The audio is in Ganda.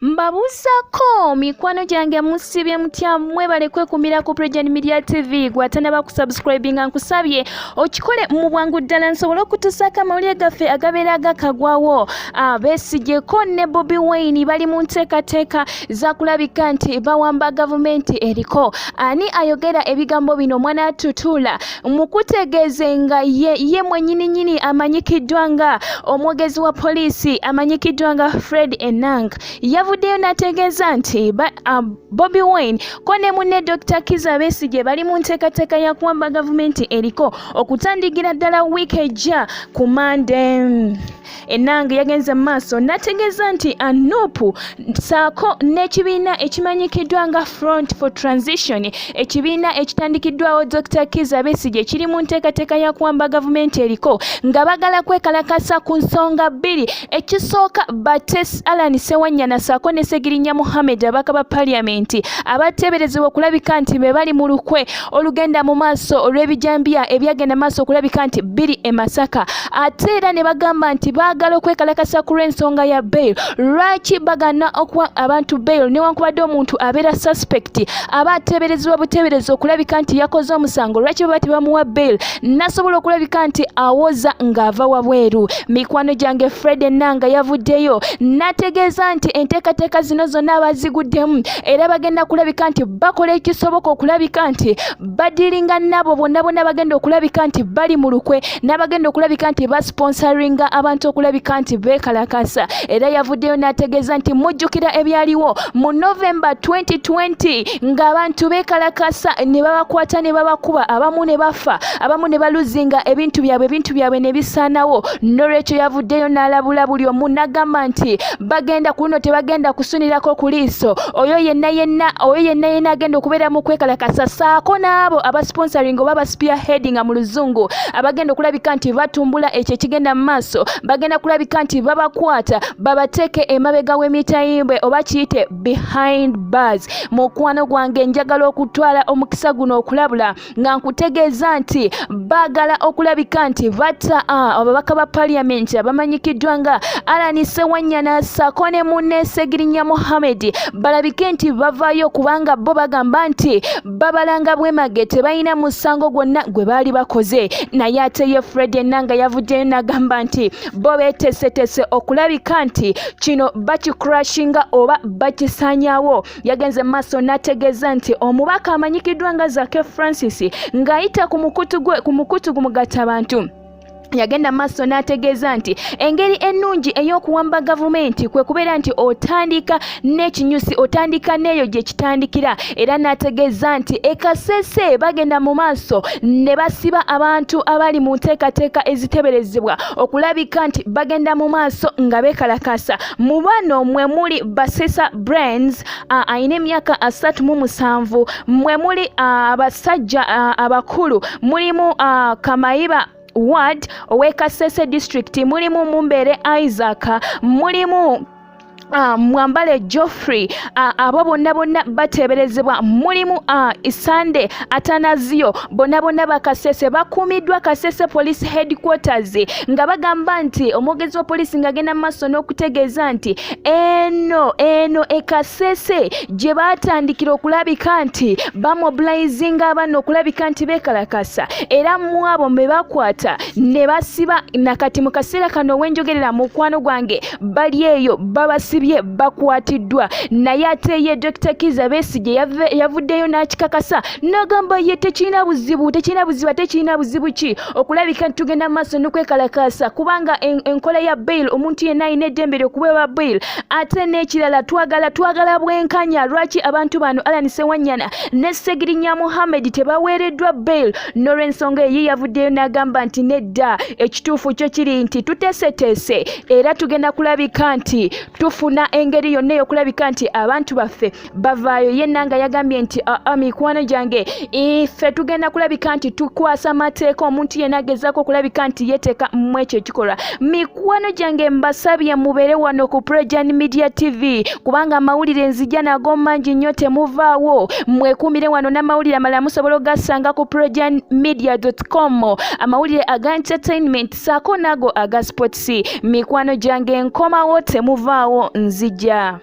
Mbabuzako mikwano gyange musibye mutya mwebale kwekumira ku President Media TV gwatana bakusubscribinga nkusabye okikole mu bwangu ddala nsobola okutusaka amawulire gaffe agabeera gakagwawo. Besigye ne Bobi Wine bali mu nteekateeka za kulabika nti bawamba gavumenti eriko. Ani ayogera ebigambo bino mwana tutula mukutegeeze nga ye mwennyini amanyikiddwa nga omwogezi wa poliisi amanyikiddwa nga Fred Enanga. Yavuddeyo n'ategeeza nti Bobi Wine ne munne Dr. Kizza Besigye bali mu nteekateeka ya kuwamba gavumenti eriko okutandigira ddala wiiki ejja ku Monday. Enanga yagenze mu maaso n'ategeeza nti anupu saako n'ekibiina ekimanyikiddwa nga Front for Transition, ekibiina ekitandikiddwawo Dr. Kizza Besigye kiri mu nteekateeka ya kuwamba gavumenti eriko nga bagala kwekalakaasa ku nsonga bbiri. Ekisooka batte Allan Sewanyana saako ne Segirinya Muhammad abaka ba Parliament abateeberezebwa okulabika nti be bali mu lukwe olugenda mu maaso olw'ebijambiya ebyagenda maaso okulabika nti biri e Masaka. Ate era ne bagamba nti baagala okwekalakasa ku lw'ensonga ya bail. Lwaki bagana okuwa abantu bail newankubadde omuntu abeera suspect aba ateeberezebwa buteebereza okulabika nti yakoze omusango? Lwaki baba tebamuwa bail nasobola okulabika nti awoza ng'ava wabweru? Mikwano gyange Fred Enanga yavuddeyo n'ategeeza nti enteekateeka zino zonna abaziguddemu era bagenda kulabika nti bakola ekisoboka okulabika nti badiringa nabo bonna bagenda okulabika nti bali mu lukwe n'abagenda okulabika nti basponsoringa abantu okulabika nti beekalakasa. Era yavuddeyo n'ategeeza nti mujjukira ebyaliwo mu November 2020 ng'abantu beekalakasa ne babakwata ne babakuba, abamu ne bafa, abamu ne baluzinga ebintu byabwe ne bisaanawo. N'olwekyo yavuddeyo n'alabula buli omu n'agamba nti bagenda kuno tebagenda kusunirako ku liiso oyo yenna agenda okubeera mu kwekalakasa, saako n'abo abasponsoring oba abaspearheading mu luzungu abagenda okulabika nti batumbula ekyo ekigenda mu maaso, bagenda kulabika nti babakwata babateeke emabega w'emitayimbwe oba kiyite behind bars. Mukwano gwange njagala okutwala omukisa guno okulabula nga nkutegeeza nti baagala okulabika nti batta ababaka ba Parliament abamanyikiddwa nga Allan Sewanyana saako ne munne Ssegirinya Muhammad balabike nti bavaayo kubanga bo bagamba nti babalanga bwemage tebalina musango gwonna gwe baali bakoze. Naye ate ye Fred Enanga yavuddeyo n'agamba nti bo beeteeseteese okulabika nti kino bakikrashinga oba bakisaanyaawo. Yagenze mu maaso n'ategeeza nti omubaka amanyikiddwa nga Zake Francis ng'ayita ku mukutu gumugatta abantu yagenda maaso n'ategeeza nti engeri ennungi ey'okuwamba gavumenti kwe kubeera nti otandika n'ekinyusi, otandika n'eyo gye kitandikira. Era n'ategeeza nti ekasese bagenda mu maaso ne basiba abantu abali mu nteekateeka eziteeberezebwa okulabika nti bagenda mu maaso nga beekalakasa. Mu bano mwe muli Basesa Brains ayina emyaka 37, mwe muli abasajja abakulu, mulimu Kamayiba Ward ow'Ekasese District, mulimu Mumbere Isaac, mulimu Mwambale Geoffrey, abo bonna bateeberezebwa. Mulimu Isande Atanazio, bonna bakasese bakuumiddwa Kasese Police Headquarters nga bagamba nti omwogezi wa poliisi ng'agenda mu maaso n'okutegeeza nti eno ekasese gye baatandikira okulabika nti bamobilizinga abana okulabika nti beekalakasa, era mu abo be bakwata ne basiba. Nakati mu kaseera kano wenjogerera mukwano gwange bali eyo babasibye bakwatiddwa. Naye ate ye Dr. Kizza Besigye yavuddeyo n'akikakasa n'agamba ye tekirina buzibu ki okulabika nti tugenda maaso n'okwekalakasa kubanga enkola ya bail omuntu yenna alina eddembe ly'okuweebwa bail. Ate n'ekirala twagala bwenkanya. Lwaki abantu bano Allan Sewanyana ne Ssegirinya Muhammad tebaweereddwa bail? N'olw'ensonga eyo yavuddeyo n'agamba nti nedda, ekituufu kyo kiri nti tuteeseteese era tugenda kulabika nti tufuna engeri yonna ey'okulabika nti abantu baffe bavaayo. Ye Enanga yagambye nti mikwano gyange ife tugenda kulabika nti tukwasa mateeka omuntu yenna agezaako okulabika nti yeteeka mu ekyo ekikolwa. Mikwano gyange mbasabye mubeere wano ku President Media TV kubanga amawulire nzija nago mangi nnyo temuvaawo. Mwekuumire wano n'amawulire amalala musobola ogassanga ku presidentmedia.com, amawulire aga entertainment saako nago aga sports. Mikwano gyange nkomawo temuvaawo nzija.